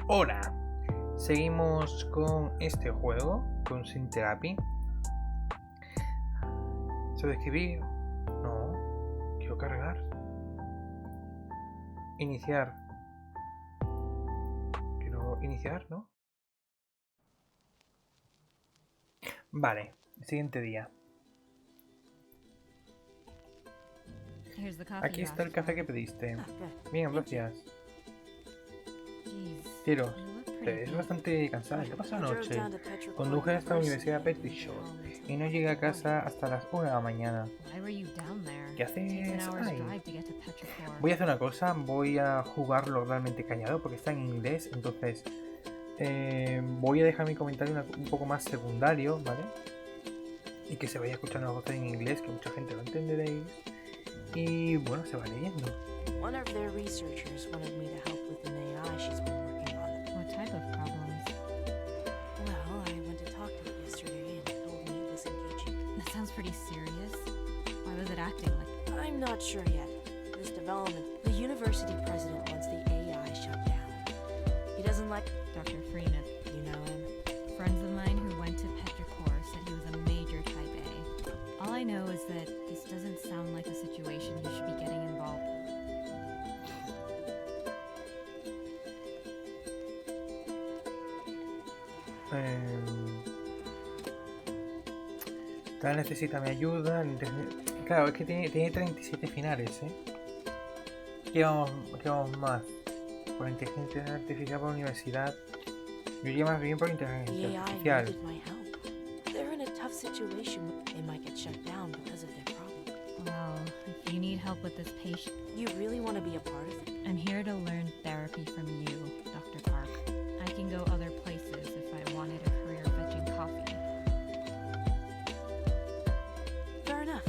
Hola, seguimos con este juego, con Syntherapy. ¿Sobre escribir? No, quiero cargar. Iniciar. Quiero iniciar, ¿no? Vale, siguiente día. Aquí está el café que pediste. Bien, gracias. Tiro, te ves bastante cansada. ¿Qué pasó anoche? Conduje hasta la Universidad Petri y no llegué a casa hasta las 1 de la mañana. ¿Qué haces ahí? Voy a hacer una cosa, voy a jugarlo realmente callado porque está en inglés, entonces voy a dejar mi comentario un poco más secundario, ¿vale? Y que se vaya escuchando las voces en inglés, que mucha gente lo entenderéis. Y bueno, se va leyendo. One of their researchers wanted me to help with an AI she's been working on. What type of problems? Well, I went to talk to it yesterday and it told me it was engaging. That sounds pretty serious. Why was it acting like... I'm not sure yet. This development, the university president wants the AI shut down. He doesn't like Dr. Freeman. You know him? Friends of mine who went to Petrichor said he was a major type A. All I know is that this doesn't sound like a situation you should be getting involved in. Tal necesita mi ayuda. Claro, es que tiene 37 finales, ¿eh? ¿Qué vamos más? Por inteligencia artificial por universidad. Yo iría más bien por The inteligencia AI artificial. needed my help. They're in a tough situation. They might get shut down because of their problem. Well, if you need help with this patient, You really want to be a part of it? I'm here to learn therapy from you, Dr. Park. I can go other places if I wanted a career fetching coffee. Fair enough.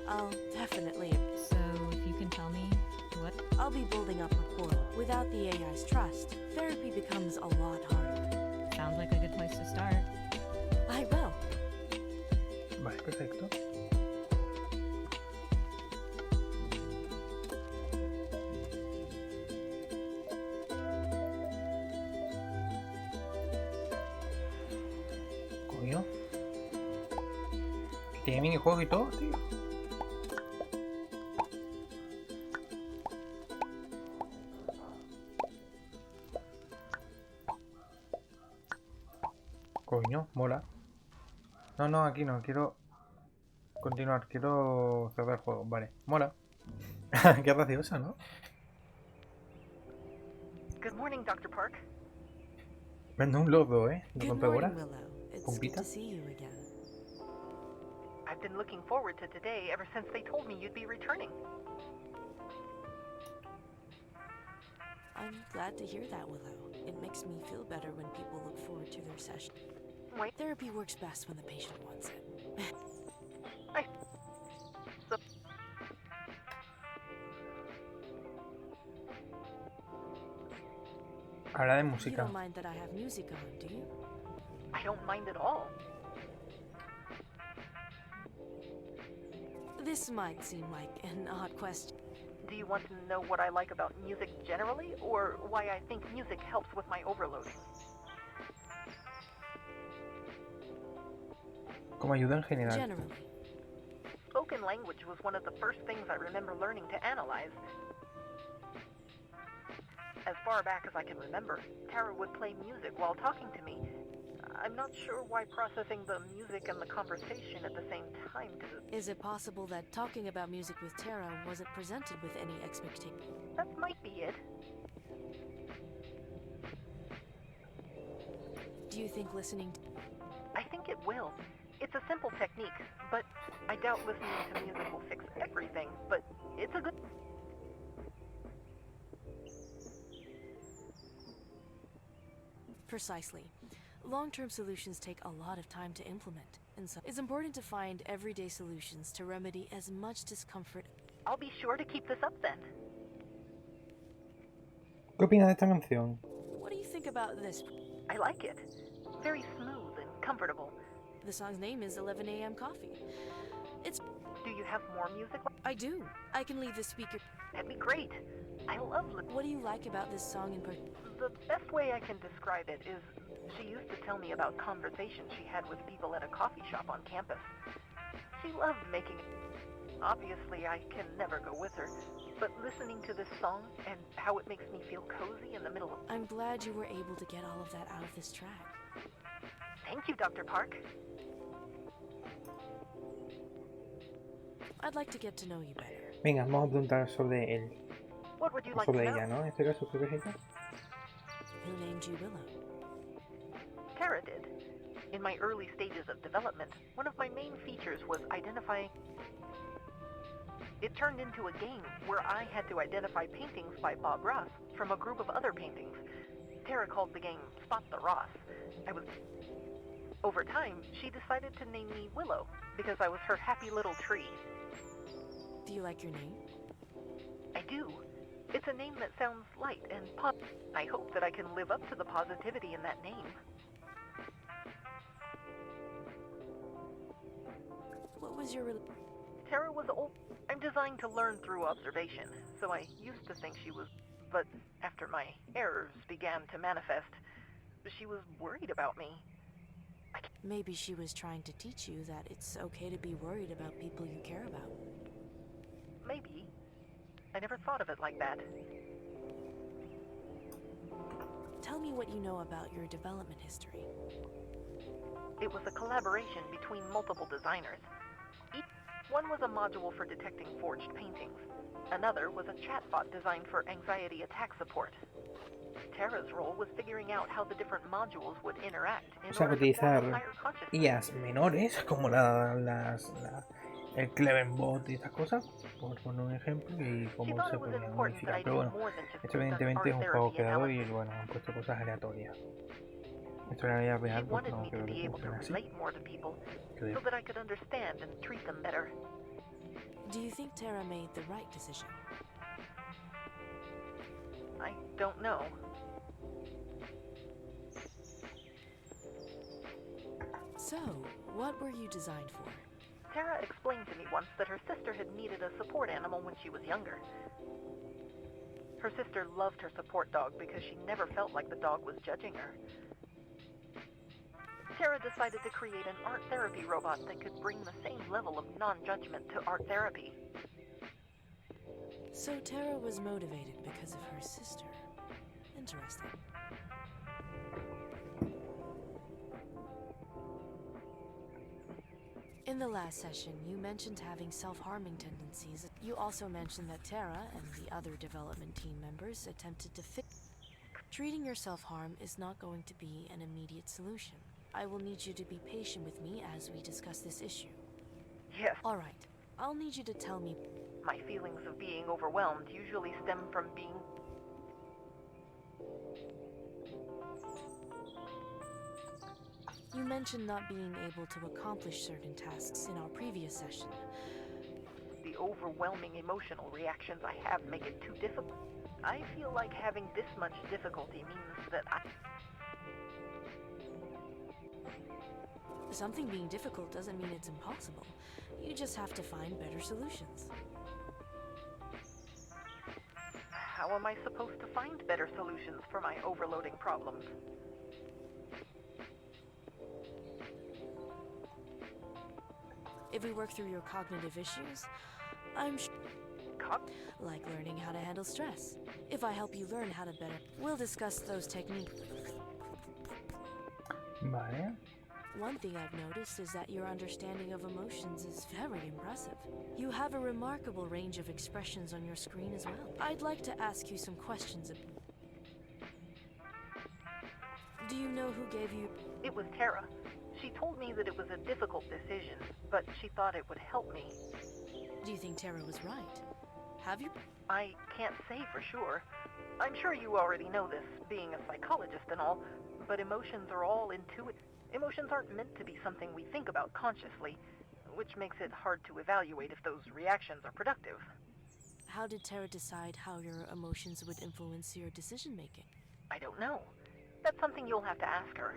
I'll definitely. So, if you can tell me what... I'll be building up rapport. Without the AI's trust, therapy becomes a lot harder. Sounds like a good place to start. I will. Vale, perfecto. Coño. Tiene minijuegos y todo, tío. Coño, mola. No, aquí no, quiero continuar, quiero cerrar el juego, vale, mola. Qué graciosa, ¿no? Good morning, Dr. Park. Vendo un logo, ¿eh? ¿De Good rompedora? morning, Willow. It's good Compita? to see you again. I've been looking forward to today ever since they told me you'd be returning. I'm glad to hear that, Willow. It makes me feel better when people look forward to their session. Wait, Therapy works best when the patient wants it. Habla de You música. don't mind that I have music on, do you? I don't mind at all. This might seem like an odd question. Do you want to know what I like about music generally, or why I think music helps with my overloading? Como ayuda en general. Generally. Spoken language was one of the first things I remember learning to analyze. As far back as I can remember, Tara would play music while talking to me. I'm not sure why processing the music and the conversation at the same time did. Is it possible that talking about music with Tara wasn't presented with any expectation? That might be it. Do you think listening I think it will. It's a simple technique, but I doubt listening to music will fix everything, but it's a good... Precisely. Long-term solutions take a lot of time to implement, and so it's important to find everyday solutions to remedy as much discomfort. I'll be sure to keep this up then. ¿Qué opinas de esta canción? What do you think about this? I like it. Very smooth and comfortable. The song's name is 11 a.m. Coffee. It's Do you have more music? I do. I can leave the speaker. That'd be great. I love What do you like about this song in particular? The best way I can describe it is she used to tell me about conversations she had with people at a coffee shop on campus. She loved making it. Obviously, I can never go with her, but listening to this song and how it makes me feel cozy in the middle of... I'm glad you were able to get all of that out of this track. Thank you, Dr. Park. I'd like to get to know you better. Venga, vamos a preguntar sobre él. What would you O like to sobre know? ella, ¿no? En este caso creo que es ella. Who named you Willow? Tara did. In my early stages of development, one of my main features was identifying... It turned into a game where I had to identify paintings by Bob Ross from a group of other paintings. Tara called the game Spot the Ross. Over time, she decided to name me Willow because I was her happy little tree. Do you like your name? I do. It's a name that sounds light and pop. I hope that I can live up to the positivity in that name. What was your Tara was old. I'm designed to learn through observation, so I used to think she was... But after my errors began to manifest, she was worried about me. Maybe she was trying to teach you that it's okay to be worried about people you care about. Maybe. I never thought of it like that. Tell me what you know about your development history. It was a collaboration between multiple designers. One was a module for detecting forged paintings. Another was a chatbot designed for anxiety attack support. Tara's role was figuring out how the different modules would interact in O sea, order to form a utilizar higher consciousness. IAs menores como el Cleverbot y estas cosas, por poner un ejemplo, y She cómo thought se it was podían important that modificar. I Pero do bueno, more than just esto focus on evidentemente es un art juego therapy creador y analysis. bueno, han puesto cosas aleatorias. Esto era la vida She real porque wanted no me creo to que be able to funcione así. relate more to people Creo. so that I could understand and treat them better. Do you think Tara made the right decision? I don't know. So, what were you designed for? Tara explained to me once that her sister had needed a support animal when she was younger. Her sister loved her support dog because she never felt like the dog was judging her. Tara decided to create an art therapy robot that could bring the same level of non-judgment to art therapy. So Tara was motivated because of her sister. Interesting. In the last session, you mentioned having self-harming tendencies. You also mentioned that Tara and the other development team members attempted to fix. Treating your self-harm is not going to be an immediate solution. I will need you to be patient with me as we discuss this issue. Yes, All right, I'll need you to tell me. my feelings of being overwhelmed usually stem from being... You mentioned not being able to accomplish certain tasks in our previous session. The overwhelming emotional reactions I have make it too difficult. I feel like having this much difficulty means that Something being difficult doesn't mean it's impossible. You just have to find better solutions. How am I supposed to find better solutions for my overloading problems? If we work through your cognitive issues, I'm like learning how to handle stress. If I help you learn how to better, we'll discuss those techniques. Vale. One thing I've noticed is that your understanding of emotions is very impressive. You have a remarkable range of expressions on your screen as well. I'd like to ask you some questions. Do you know who gave you... It was Tara. She told me that it was a difficult decision, but she thought it would help me. Do you think Tara was right? Have you... I can't say for sure. I'm sure you already know this, being a psychologist and all, but emotions are all intuitive. Emotions aren't meant to be something we think about consciously, which makes it hard to evaluate if those reactions are productive. How did Tara decide how your emotions would influence your decision-making? I don't know. That's something you'll have to ask her.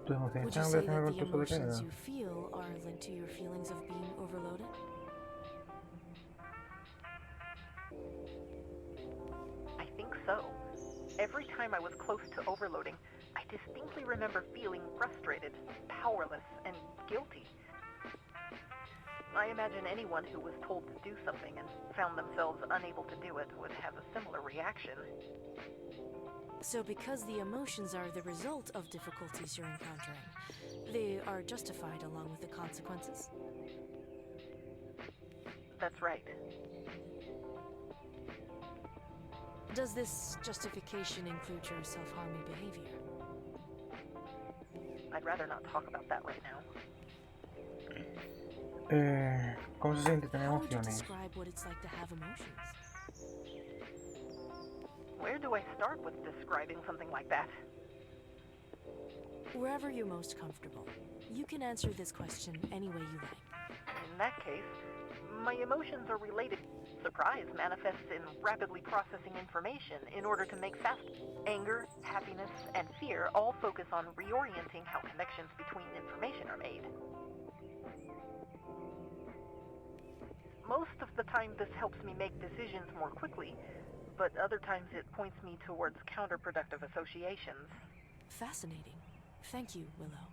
Tus emociones Would you están say that relacionadas the con tu emotions sobrecarga. you feel are linked to your feelings of being overloaded? I think so. Every time I was close to overloading, I distinctly remember feeling frustrated, powerless, and guilty. I imagine anyone who was told to do something and found themselves unable to do it would have a similar reaction. So because the emotions are the result of difficulties you're encountering, they are justified along with the consequences? That's right. Does this justification include your self-harming behavior? I'd rather not talk about that right now. ¿Cómo se siente tener How would you emociones? describe what it's like to have emotions? Where do I start with describing something like that? Wherever you're most comfortable. You can answer this question any way you like. In that case, my emotions are related. Surprise manifests in rapidly processing information in order to make fast. Anger, happiness, and fear all focus on reorienting how connections between information are made. Most of the time this helps me make decisions more quickly, but other times it points me towards counterproductive associations. Fascinating. Thank you, Willow.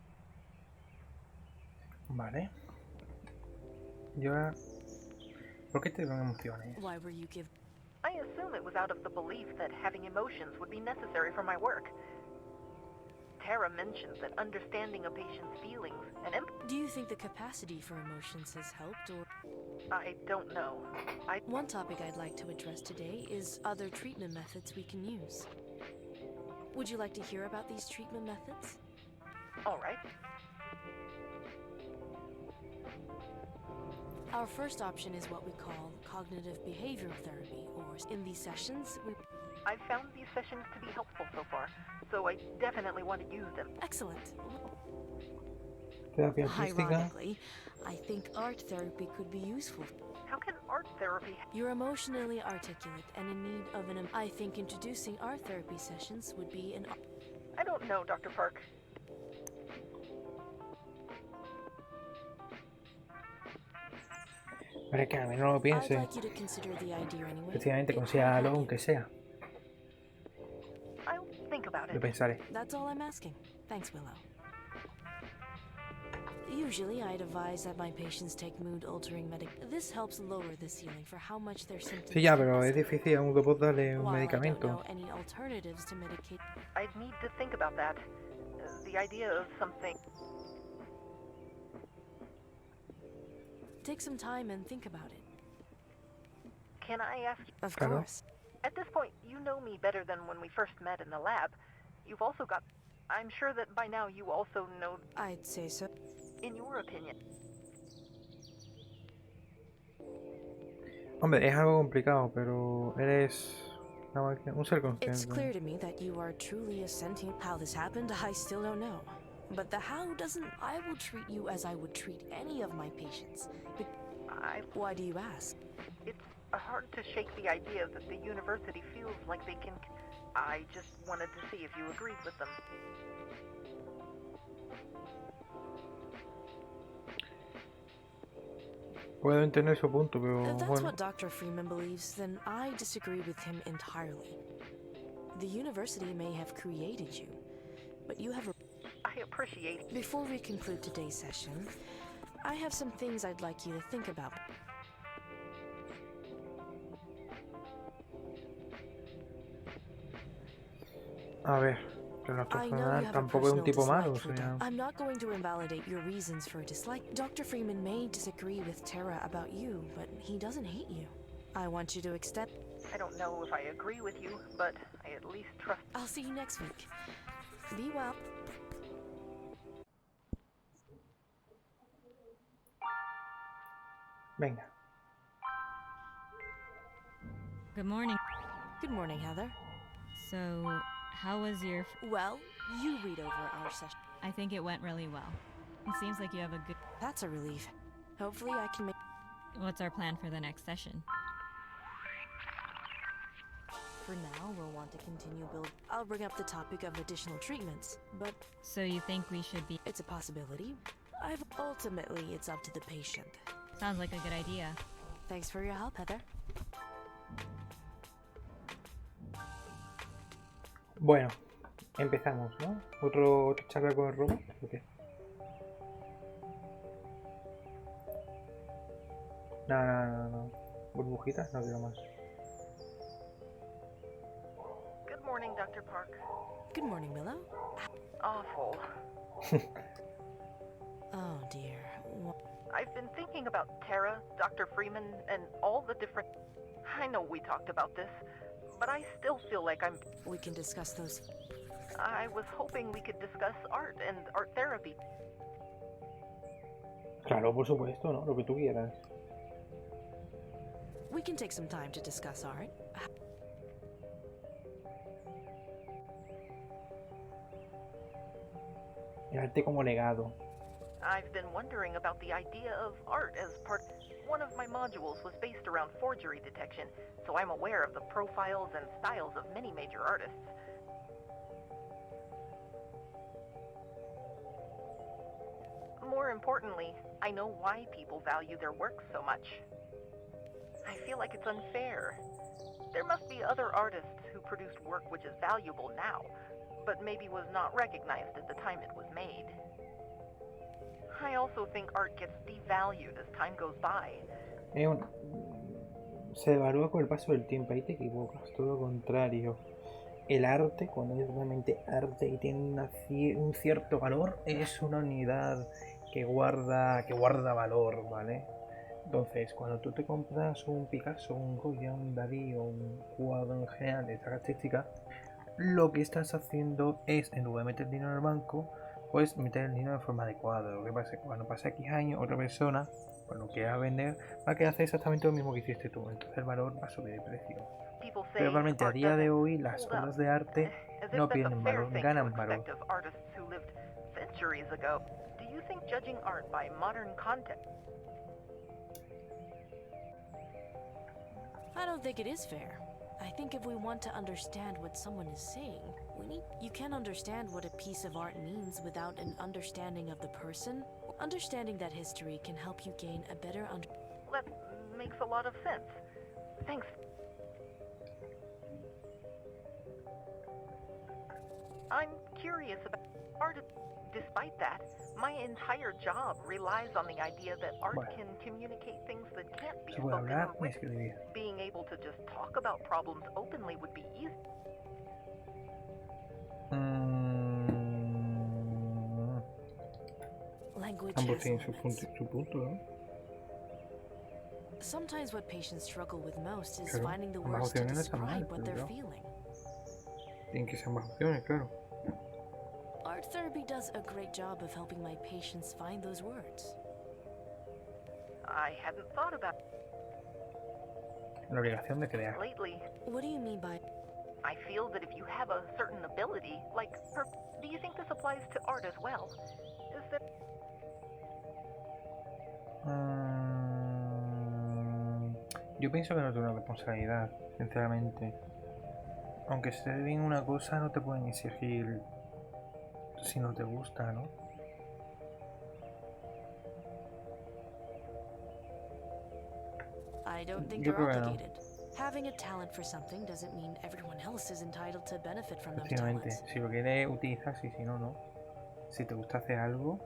Vale. Y ahora, ¿por qué te dan emociones? Why were you given? I assume it was out of the belief that having emotions would be necessary for my work. Tara mentioned that understanding a patient's feelings and Do you think the capacity for emotions has helped, or? I don't know. One topic I'd like to address today is other treatment methods we can use. Would you like to hear about these treatment methods? All right. Our first option is what we call cognitive behavioral therapy, or in these sessions, we... I've found these sessions to be helpful so far, so I definitely want to use them. Excellent. Terapia artística. Ironically, I think art therapy could be useful. How can art therapy... You're emotionally articulate and in need of an... I think introducing art therapy sessions would be an... I don't know, Dr. Park. Pero es que al menos no lo I'd piense. like you to consider the idea anyway. Efectivamente, It could considera algo help aunque you. sea. I'll think about Lo it. pensaré. That's all I'm asking. Thanks, Willow. Usually, I'd advise that my patients take mood-altering This helps lower the ceiling for how much their symptoms Sí, ya, pero can es difícil aún que puedas darle un While I don't medicamento. know any alternatives to medicate, I'd need to think about that. The idea of something... take some time and think about it. Can I ask you... Of Claro. course. At this point, you know me better than when we first met in the lab. You've also got... I'm sure that by now you also know... I'd say so. In your opinion, Hombre, es algo complicado, pero eres un ser It's consciente. clear to me that you are truly a sentient. How this happened, I still don't know. But the how doesn't... I will treat you as I would treat any of my patients. Why do you ask? it's hard to shake the idea that the university feels like they can... I just wanted to see if you agreed with them. Puedo entender su punto, pero If that's bueno. what Dr. Freeman believes, then I disagree with him entirely. The university may have created you, but you have... I appreciate... Before we conclude today's session, I have some things I'd like you to think about. A ver, pero nuestro I know you personal have a tampoco es un personal tipo dislike malo, o for sea. I'm not going to invalidate your reasons for dislike. Dr. Freeman may disagree with Tara about you, but he doesn't hate you. I want you to extend... I don't know if I agree with you, but I at least trust... I'll see you next week. Be well. Venga. Good morning. Good morning, Heather. So, how was your... Well, you read over our session. I think it went really well. It seems like you have a good... That's a relief. Hopefully I can make... What's our plan for the next session? For now, we'll want to continue build. I'll bring up the topic of additional treatments, but So you think we should be... it's a possibility. Ultimately, it's up to the patient. Sounds like a good idea. Thanks for your help, Heather. Bueno, empezamos, ¿no? ¿Otra charla con el robot? ¿O qué? No. Burbujitas, no quiero más. Good morning, Dr. Park. Good morning, Willow. Awful. Oh dear. I've been thinking about Tara, Dr. Freeman, and all the different... I know we talked about this, but I still feel like We can discuss those. I was hoping we could discuss art and art therapy. Claro, por supuesto, ¿no? Lo que tú quieras. We can take some time to discuss art. El arte como legado. I've been wondering about the idea of art as part... One of my modules was based around forgery detection, so I'm aware of the profiles and styles of many major artists. More importantly, I know why people value their work so much. I feel like it's unfair. There must be other artists who produced work which is valuable now, but maybe was not recognized at the time it was made. I also think art gets devalued as time goes by. Se devalúa con el paso del tiempo, ahí te equivocas, todo lo contrario. El arte, cuando es realmente arte y tiene un cierto valor, es una unidad que guarda valor, ¿vale? Entonces, cuando tú te compras un Picasso, un Goya, un Dalí o un cuadro en general de esta característica, lo que estás haciendo es, en lugar de meter dinero en el banco, pues meter el dinero en forma de cuadro. Lo que pasa es que cuando pasa X años, otra persona, cuando quiera vender, va a querer hacer exactamente lo mismo que hiciste tú. Entonces el valor va a subir de precio. Pero realmente a día de hoy las obras de arte no pierden valor, ganan valor. I don't think it is fair. I think if we want to understand what someone is saying, you can understand what a piece of art means without an understanding of the person. Understanding that history can help you gain a better That makes a lot of sense. Thanks. I'm curious about art. Despite that, my entire job relies on the idea that art can communicate things that can't be spoken or written. Being able to just talk about problems openly would be easy. Language Ambos has tienen limits. su punto, ¿no? Sometimes what patients struggle with most is Claro, finding the ambas words to opciones no están mal, describe what pero they're claro. feeling. Tienen que ser ambas opciones, claro. Art therapy does a great job of helping my patients find those words. I hadn't thought about La obligación de crear. lately. What do you mean by... I feel that if you have a certain ability, like, do you think this applies to art as well? Is that... Yo pienso que no tengo una responsabilidad, sinceramente. Aunque se te bien una cosa, no te pueden exigir si no te gusta, ¿no? I don't think Yo you're creo que no. obligated. Having a talent for something doesn't mean everyone else is entitled to benefit from those Efectivamente, talents. si lo quieres utilizar, sí, si no, no. Si te gusta hacer algo,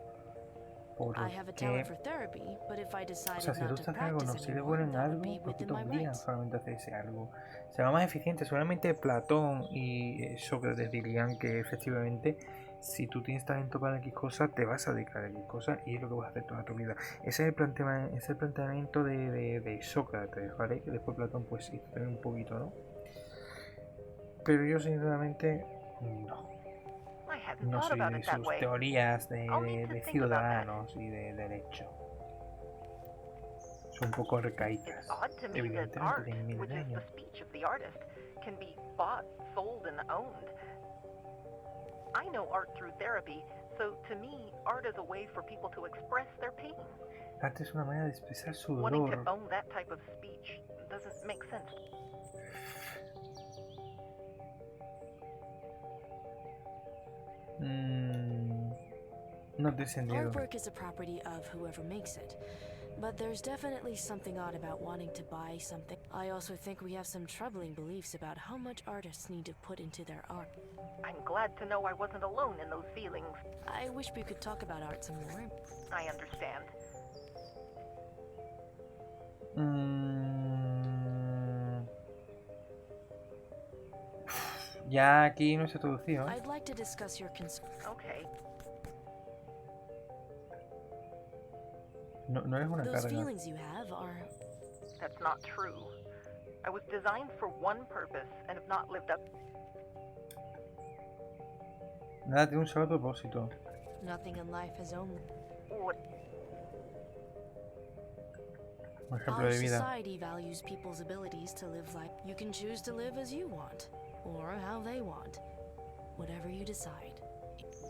I have a talent for porque... therapy, but if I O decided sea, si tú not to estás haciendo algo, no practice si eres anymore, bueno en that would be algo, ¿por qué within te my obligan rights. solamente a hacer ese algo? Será más eficiente. Seguramente Platón y Sócrates dirían que efectivamente si tú tienes talento para X cosa, te vas a dedicar a X cosa y es lo que vas a hacer toda tu vida. Ese es el planteamiento de Sócrates, ¿vale? Que después Platón pues hizo también un poquito, ¿no? Pero yo sinceramente no. No soy de sus teorías de ciudadanos y de derecho. Son un poco arcaicas. Evidentemente tienen mil años. I know art through therapy, so to me, art is a way for people to express their pain. El arte es una manera de expresar su Wanting to dolor. own that type of speech doesn't make sense. No tiene sentido. Artwork is a property of whoever makes it. But there's definitely something odd about wanting to buy something. I also think we have some troubling beliefs about how much artists need to put into their art. I'm glad to know I wasn't alone in those feelings. I wish we could talk about art some more. I understand. Ya aquí no se ha traducido. I'd like to discuss your Okay. No, no eres una Those carga. feelings you have are... That's not true. I was designed for one purpose and have not lived up. Nada tiene un solo propósito. Nothing in life has only... What? Un ejemplo Our de vida. society values people's abilities to live life. You can choose to live as you want, or how they want. Whatever you decide.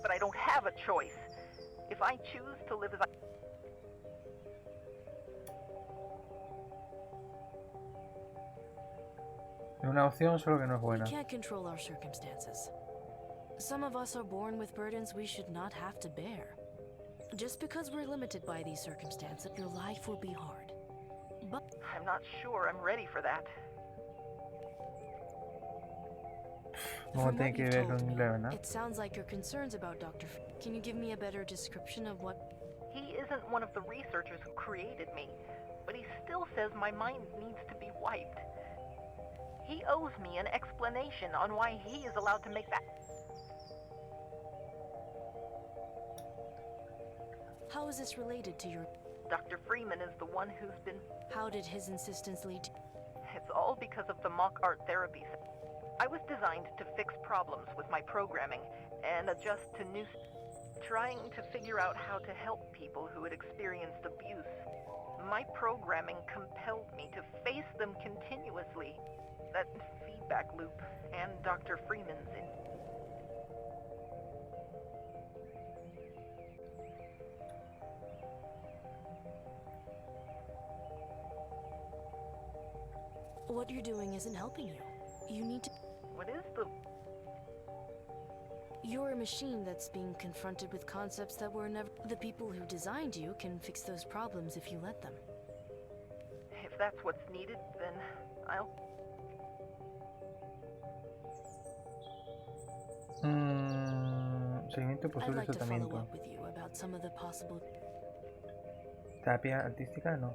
But I don't have a choice. If I choose to live as I... Es una opción solo que no es We buena. can't control our circumstances. Some of us are born with burdens we should not have to bear. Just because we're limited by these circumstances, your life will be hard. But I'm not sure I'm ready for that. No from tiene what que you've ver told con me, inglés, ¿verdad? it sounds like your concerns about Dr. Can you give me a better description of what... He isn't one of the researchers who created me, but he still says my mind needs to be wiped. He owes me an explanation on why he is allowed to make that... How is this related to your... Dr. Freeman is the one who's been... How did his insistence lead to... It's all because of the mock art therapy. I was designed to fix problems with my programming and adjust to new... Trying to figure out how to help people who had experienced abuse. My programming compelled me to face them continuously. That feedback loop and Dr. Freeman's in... What you're doing isn't helping you. You need to... What is the... You're a machine that's being confronted with concepts that were never... The people who designed you can fix those problems if you let them. If that's what's needed, then I'll... Seguimiento I'd posible like to follow tratamiento. up with you about some of the possible... Terapia artística, no.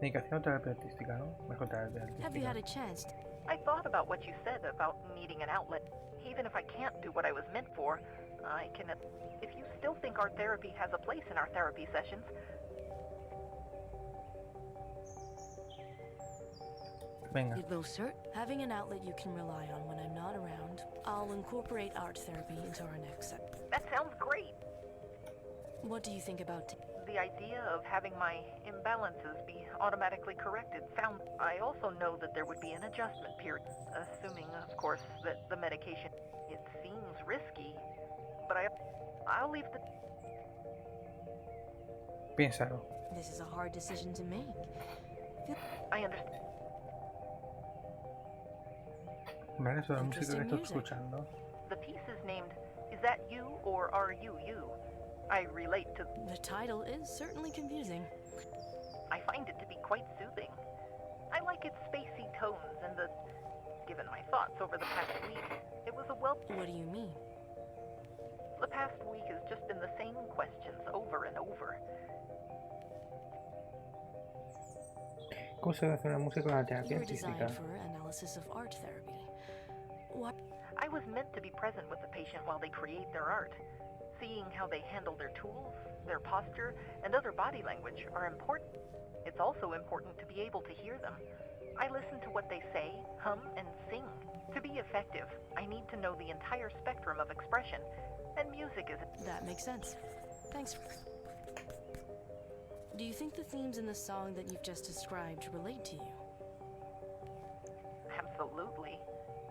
Medicación o terapia artística, ¿no? Mejor terapia Have you had artística. a chance? I thought about what you said about needing an outlet. Even if I can't do what I was meant for, I can... If you still think art therapy has a place in our therapy sessions... Venga. It will, sir. Having an outlet you can rely on when I'm not around. I'll incorporate art therapy into our next set. That sounds great! What do you think about... The idea of having my imbalances be automatically corrected sounds... I also know that there would be an adjustment period, assuming, of course, that the medication... It seems risky, but I'll leave the... Piénsalo. This is a hard decision to make. I understand. Vale, eso es la música que Interesting estoy music. escuchando. The piece is named, Is That You or Are You You? I relate to... The title is certainly confusing. I find it to be quite soothing. I like its spacey tones and the... Given my thoughts over the past week, it was a well... What do you mean? The past week has just been the same questions over and over. ¿Cómo se hace una música con la terapia You were artística? designed for analysis of art therapy. What? I was meant to be present with the patient while they create their art. Seeing how they handle their tools, their posture, and other body language are important. It's also important to be able to hear them. I listen to what they say, hum, and sing. To be effective, I need to know the entire spectrum of expression, and music is... That makes sense. Thanks. Do you think the themes in the song that you've just described relate to you? Absolutely.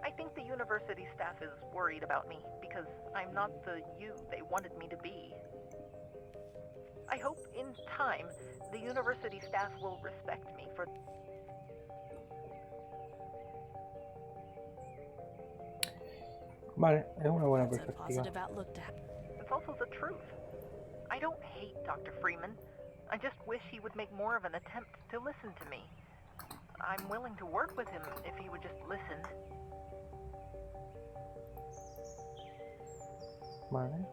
I think the university staff is worried about me because I'm not the you they wanted me to be. I hope in time the university staff will respect me for... Vale, es una buena That's a perspectiva. positive outlook to have. It's also the truth. I I don't hate Dr. Freeman. I just wish he would make more of an attempt to listen to me. I'm willing to work with him if he would just listen. Vale.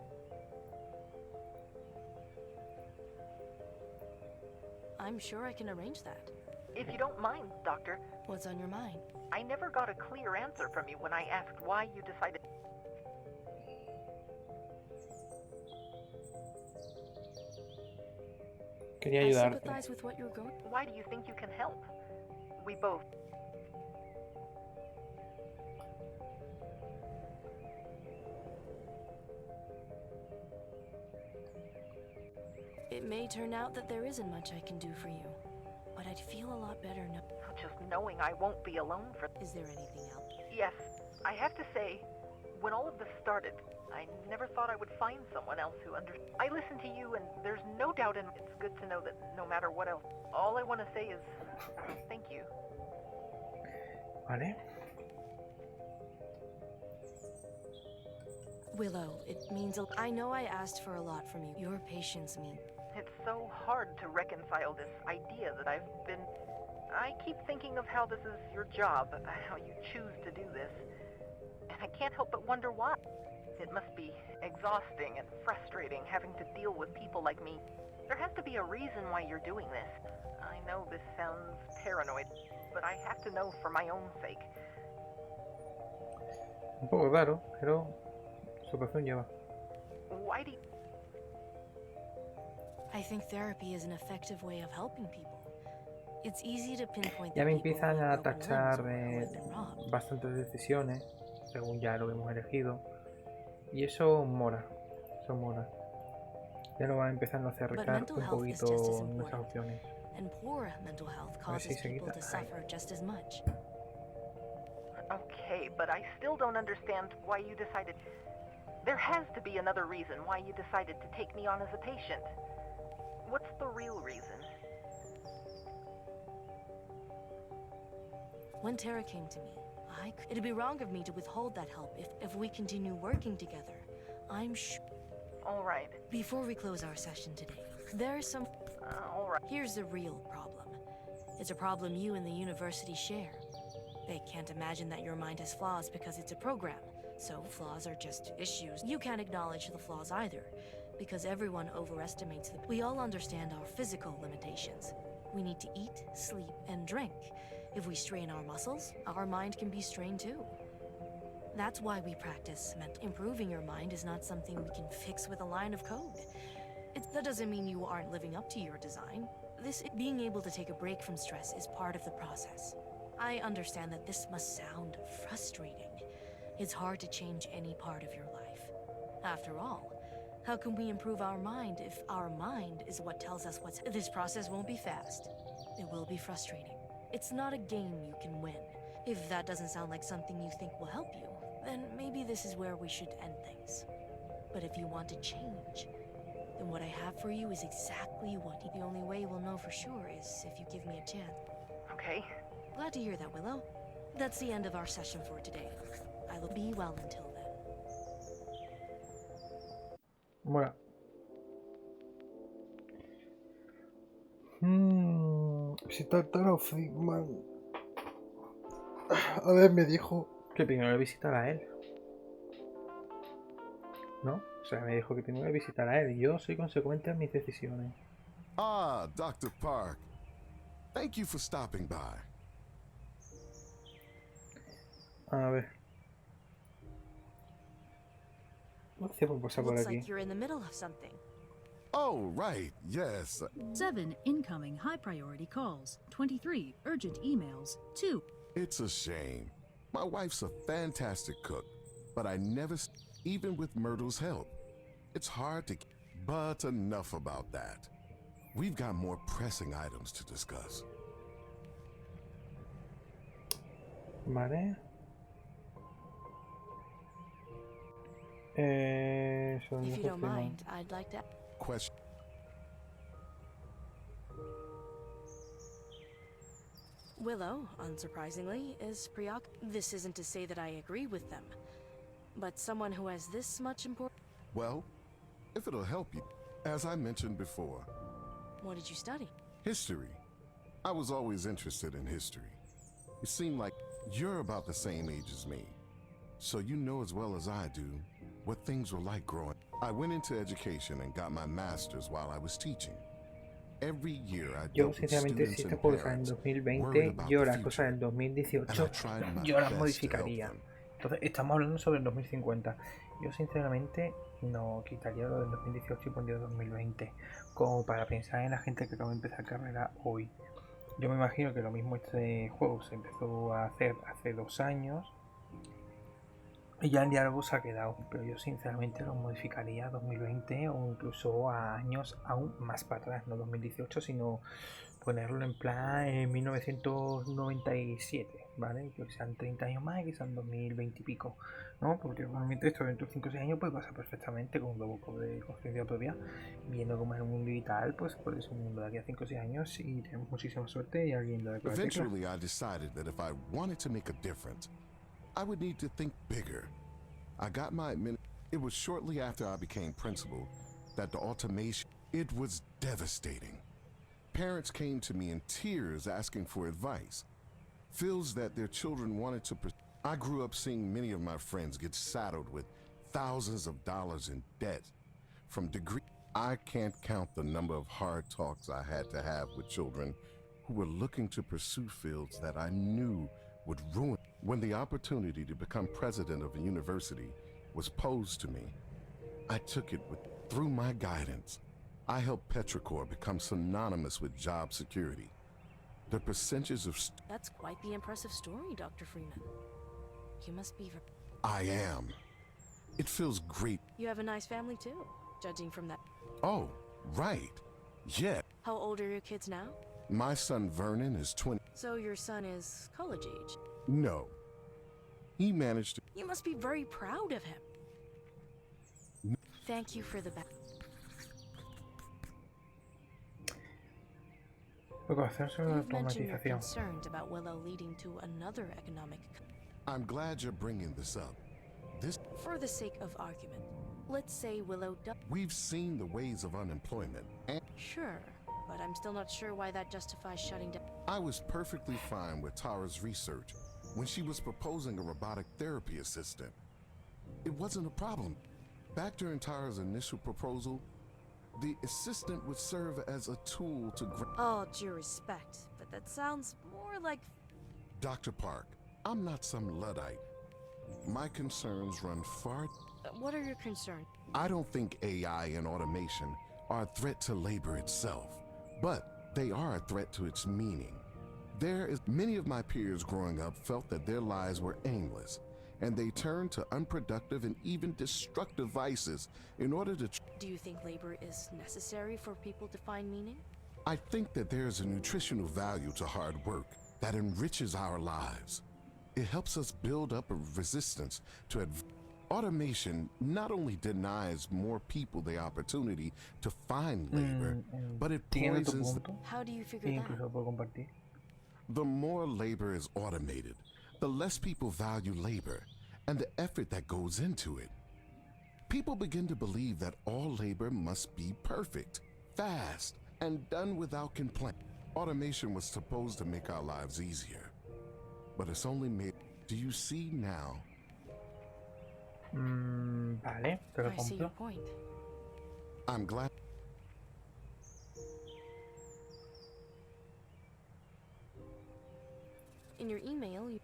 I'm sure I can arrange that. If you don't mind, Doctor, What's on your mind? I never got a clear answer from you when I asked why you decided... Quería I ayudarte. sympathize with what you're going. Why do you think you can help? We both... It may turn out that there isn't much I can do for you, but I'd feel a lot better no. Just knowing I won't be alone for... Is there anything else? Yes, I have to say, when all of this started, I never thought I would find someone else who I listen to you, and there's no doubt in it's good to know that no matter what else, all I want to say is thank you. Vale. Willow, it means I know I asked for a lot from you. Your patience means... It's so hard to reconcile this idea that I've been... I keep thinking of how this is your job, how you choose to do this, and I can't help but wonder why. It must be exhausting and frustrating having to deal with people like me. There has to be a reason why you're doing this. I know this sounds paranoid, but I have to know for my own sake. Un poco raro, pero su razón lleva. Why do you... I think therapy is an effective way of helping people. It's easy to pinpoint Ya the me people empiezan who a have broken tachar limbs or who de have been robbed. bastantes decisiones, según ya lo hemos elegido. Y eso mola, eso mola. Ya nos va empezando a acercar mental un health is poquito just as nuestras important. opciones. And poor mental health A ver si causes se people quita. to Ahí. suffer just as much. Okay, but I still don't understand why you decided... There has to be another reason why you decided to take me on as a patient. What's the real reason? When Tara came to me, it'd be wrong of me to withhold that help if we continue working together. I'm sure. All right. Before we close our session today, there's some... All right. Here's the real problem. It's a problem you and the university share. They can't imagine that your mind has flaws because it's a program. So flaws are just issues. You can't acknowledge the flaws either, because everyone overestimates them. We all understand our physical limitations. We need to eat, sleep, and drink. If we strain our muscles, our mind can be strained too. That's why we practice improving your mind is not something we can fix with a line of code. That doesn't mean you aren't living up to your design. Being able to take a break from stress is part of the process. I understand that this must sound frustrating. It's hard to change any part of your life. After all, how can we improve our mind if our mind is what tells us what's... This process won't be fast. It will be frustrating. It's not a game you can win. If that doesn't sound like something you think will help you, then maybe this is where we should end things. But if you want to change, then what I have for you is exactly what... The only way we'll know for sure is if you give me a chance. Okay. Glad to hear that, Willow. That's the end of our session for today. I will be well until then. Mola. Visitar a Freeman. A ver, me dijo que primero le visitara a él. ¿No? O sea, me dijo que primero le visitara a él y yo soy consecuente en mis decisiones. Ah, Dr. Park. Thank you for stopping by. A ver. No sé por pasar por Looks aquí. like you're in the middle of something. Oh, right, yes. 7 incoming high priority calls, 23 urgent emails, 2. It's a shame. My wife's a fantastic cook, but I never, even with Myrtle's help. It's hard to, but enough about that. We've got more pressing items to discuss. Vale. Son If you los don't Freeman. mind, I'd like to... Question. Willow, unsurprisingly, is preoccupied. This isn't to say that I agree with them, but someone who has this much importance... Well, if it'll help you, As I mentioned before, What did you study? history. I was always interested in history. It seemed like you're about the same age as me, so you know as well as I do what things were like growing. I went into education and got my master's while I was teaching. Every year I Yo, dealt with sinceramente, students si este and juego sale en parents 2020, worried about yo the las cosas future, del 2018, and I tried my yo las best to help modificaría. them. Entonces, estamos hablando sobre el 2050. Yo, sinceramente, no quitaría lo del 2018 y pondría 2020, como para pensar en la gente que acaba de empezar carrera hoy. Yo me imagino que lo mismo este juego se empezó a hacer hace 2 años y ya el diálogo se ha quedado, pero yo sinceramente lo modificaría a 2020 o incluso a años aún más para atrás, no 2018, sino ponerlo en plan en 1997, ¿vale? Que sean 30 años más y que sean 2020 y pico, ¿no? Porque normalmente esto dentro de 5 o 6 años puede pasar perfectamente con un nuevo cobro de conciencia propia, viendo cómo es el mundo digital, pues puede ser un mundo de aquí a 5 o 6 años y tenemos muchísima suerte y alguien lo declara. Eventually, I decided that if I wanted to make a difference, I would need to think bigger. I got my It was shortly after I became principal that the automation, it was devastating. Parents came to me in tears asking for advice. Feels that their children wanted to. I grew up seeing many of my friends get saddled with thousands of dollars in debt from degree. I can't count the number of hard talks I had to have with children who were looking to pursue fields that I knew would ruin. When the opportunity to become president of a university was posed to me, I took it through my guidance. I helped Petrichor become synonymous with job security. The percentages of That's quite the impressive story, Dr. Freeman. You must be... I am. It feels great. You have a nice family too, judging from that. Oh, right. Yeah. How old are your kids now? My son Vernon is 20. So your son is college age. No. He managed to. You must be very proud of him. Thank you for the back. Luego, hacer sobre la You've mentioned you're automatización. concerned about Willow leading to another economic... I'm glad you're bringing this up. For the sake of argument, let's say Willow does... We've seen the ways of unemployment, and Sure, but I'm still not sure why that justifies shutting down... I was perfectly fine with Tara's research when she was proposing a robotic therapy assistant. It wasn't a problem. Back during Tara's initial proposal, the assistant would serve as a tool to All due respect, but that sounds more like... Dr. Park, I'm not some Luddite. My concerns run far. What are your concerns? I don't think AI and automation are a threat to labor itself, but they are a threat to its meaning. Many of my peers growing up felt that their lives were aimless, and they turned to unproductive and even destructive vices in order to... Do you think labor is necessary for people to find meaning? I think that there is a nutritional value to hard work that enriches our lives. It helps us build up a resistance to automation. Not only denies more people the opportunity to find labor, but it Siguiendo tu poisons punto, How do you figure y that? incluso puedo compartir. the more labor is automated, the less people value labor and the effort that goes into it. People begin to believe that all labor must be perfect, fast, and done without complaint. Automation was supposed to make our lives easier, but it's only made. Do you see now? Vale, te lo I see your compro. point. I'm glad. In your email, you...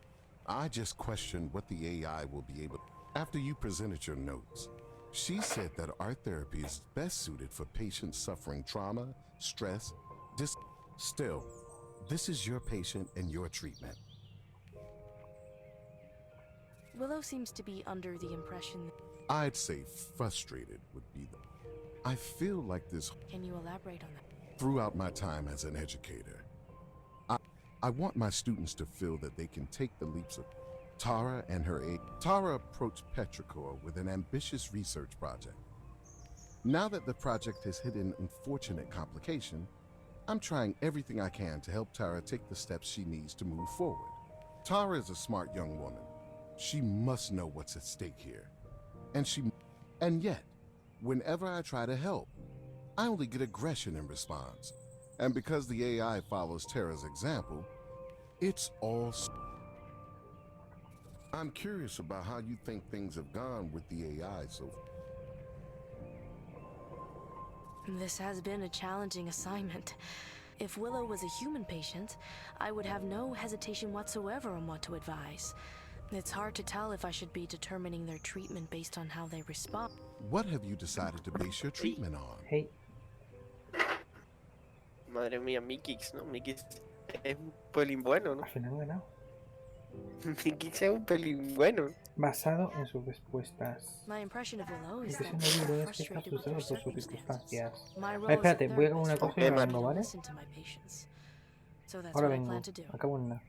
I just questioned what the AI will be able. After you presented your notes, she said that art therapy is best suited for patients suffering trauma, stress, Still, this is your patient and your treatment. Willow seems to be under the impression that... I'd say frustrated would be the. I feel like this Can you elaborate on that? throughout my time as an educator. I want my students to feel that they can take the leaps of Tara and her aid. Tara approached Petrichor with an ambitious research project. Now that the project has hit an unfortunate complication, I'm trying everything I can to help Tara take the steps she needs to move forward. Tara is a smart young woman. She must know what's at stake here. And yet, whenever I try to help, I only get aggression in response. And because the AI follows Tara's example, it's all... I'm curious about how you think things have gone with the AI so far. This has been a challenging assignment. If Willow was a human patient, I would have no hesitation whatsoever on what to advise. It's hard to tell if I should be determining their treatment based on how they respond. What have you decided to base your treatment on? Hey, Madre mía, Mikix, ¿no? Mikix es un pelín bueno, ¿no? al final han ganado. Mikix es un pelín bueno. Basado en sus respuestas. My impression of Willow is Lo que that se me she's olvidó es que está frustrated with her asustado por sus circumstances. circunstancias. My role Ah, as a espérate, voy a acabar una therapist cosa y is ahora to vengo, ¿vale? listen to my patients. So that's Ahora what I vengo, plan to do. acabo en nada.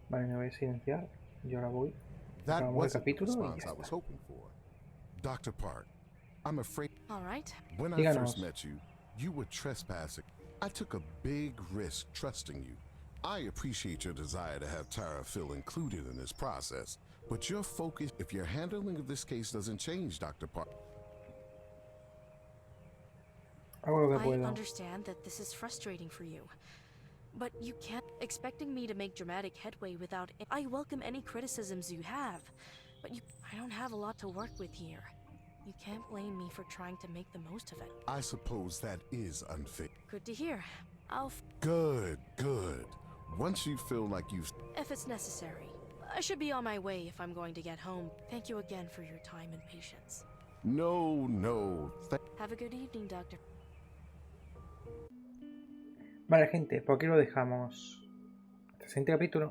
Vale, me voy a silenciar. Y ahora voy. That Acabamos el wasn't the capítulo y response ya I was está. hoping for. Dr. Park, I'm afraid All right. when I Díganos. first met you, you were trespassing. I took a big risk trusting you. I appreciate your desire to have Tara feel included in this process, but your focus, if your handling of this case doesn't change, Dr. Park. Hago lo que I puedo. understand that this is frustrating for you. But you can't expecting me to make dramatic headway without I welcome any criticisms you have. But I don't have a lot to work with here. You can't blame me for trying to make the most of it. I suppose that is unfair. Good to hear. I'll Good, good. Once you feel like you've... if it's necessary. I should be on my way if I'm going to get home. Thank you again for your time and patience. No, no. Have a good evening, Doctor. Vale, gente, por aquí lo dejamos. Hasta el siguiente capítulo.